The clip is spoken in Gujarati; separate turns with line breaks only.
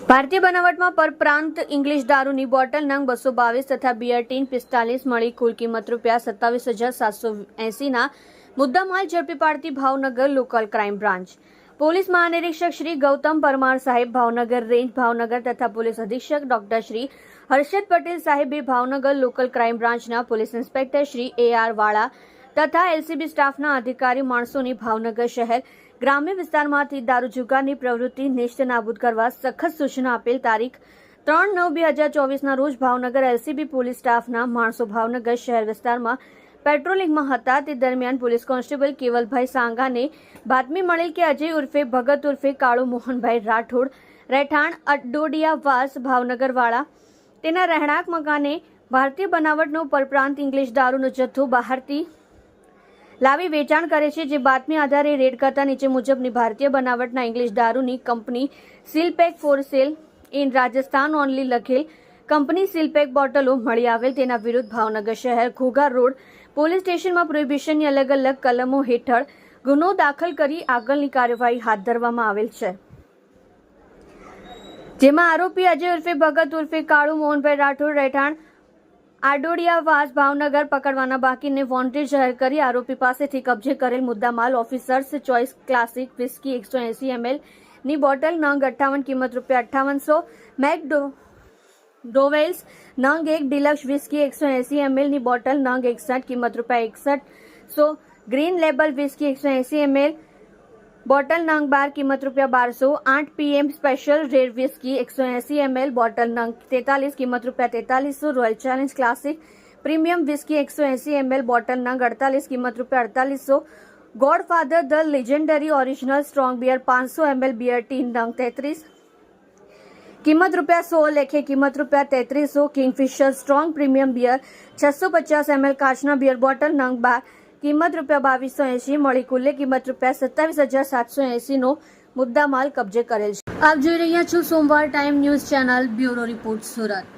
ભારતીય બનાવટમાં પરપ્રાંત ઇંગ્લિશ દારૂની બોટલ નંગ 222 તથા બિયર ટીન 45 મળી કુલ કિંમત ₹27,780ના મુદ્દામાલ ઝડપી પાડતી Bhavnagar local crime branch police મહાનિરીક્ષક શ્રી ગૌતમ પરમાર સાહેબ ભાવનગર રેન્જ ભાવનગર તથા પોલીસ અધિક્ષક ડોક્ટર શ્રી હર્ષદ પટેલ સાહેબે ભાવનગર લોકલ ક્રાઇમ બ્રાન્ચના પોલીસ ઇન્સ્પેક્ટર શ્રી AR વાળા તથા LCB સ્ટાફના અધિકારી માણસોની ભાવનગર શહેર ગ્રામ્ય વિસ્તારમાંથી દારૂ જુગારની પ્રવૃત્તિ નેસ્ત નાબૂદ કરવા સખત સૂચના આપેલ તારીખ 3/9/2024ના રોજ ભાવનગર LCB પોલીસ સ્ટાફના માણસો ભાવનગર શહેર વિસ્તારમાં પેટ્રોલિંગમાં હતા તે દરમિયાન પોલીસ કોન્સ્ટેબલ કેવલભાઈ સાંગાને બાતમી મળી કે અજય ઉર્ફે ભગત ઉર્ફે કાળુ મોહનભાઈ રાઠોડ રહેઠાણ અડોડિયાવાસ ભાવનગરવાળા તેના રહેણાંક મકાને ભારતીય બનાવટનો પરપ્રાંત ઇંગ્લિશ દારૂનો જથ્થો બહારથી લાવી વેચાણ કરે છે જે બાતમી આધારે રેડ કરતા નીચે મુજબની ભારતીય બનાવટના ઇંગ્લિશ દારૂની company seal pack for sale in Rajasthan only લખેલ કંપની સીલપેક બોટલો મળી આવેલ તેના વિરુદ્ધ ભાવનગર શહેર ઘોઘા રોડ પોલીસ સ્ટેશનમાં પ્રોહિબિશનની અલગ અલગ કલમો હેઠળ ગુનો દાખલ કરી આગળની કાર્યવાહી હાથ ધરવામાં આવેલ છે જેમાં આરોપી અજય ઉર્ફે ભગત ઉર્ફે કાળુ મોહનભાઈ રાઠોડ રહેઠાણ આડોડિયાવાસ ભાવનગર પકડવાના બાકીને વોન્ટેડ જાહેર કરી આરોપી પાસેથી કબજે કરેલ મુદ્દામાલ Officer's Choice classic whisky 180 ml ની બોટલ નંગ 58 કિંમત ₹5800 મેક ડોવેલ્સ નંગ 1 ડિલક્સ વિસ્કી 180 ml ની બોટલ નંગ 61 કિંમત ₹6100 Green Label whisky 180 ml bottle નંગ 12 કિંમત ₹1200 8 PM special red whisky 180 ml bottle નંગ 43 કિંમત ₹4300 Royal Challenge classic premium whisky 180 ml bottle નંગ 48 કિંમત ₹4800 Godfather the legendary original strong beer 500 ml beer tin નંગ 33 કિંમત ₹100 લેખે કિંમત ₹3300 Kingfisher strong premium beer 650 ml કાચના બિયર બોટલ નંગ 12 કિંમત ₹2280 મળી કુલ્લે કિંમત ₹27,780નો મુદ્દામાલ કબજે કરેલ છે। આપ જોઈ રહ્યા છો સોમવાર time news channel bureau report Surat.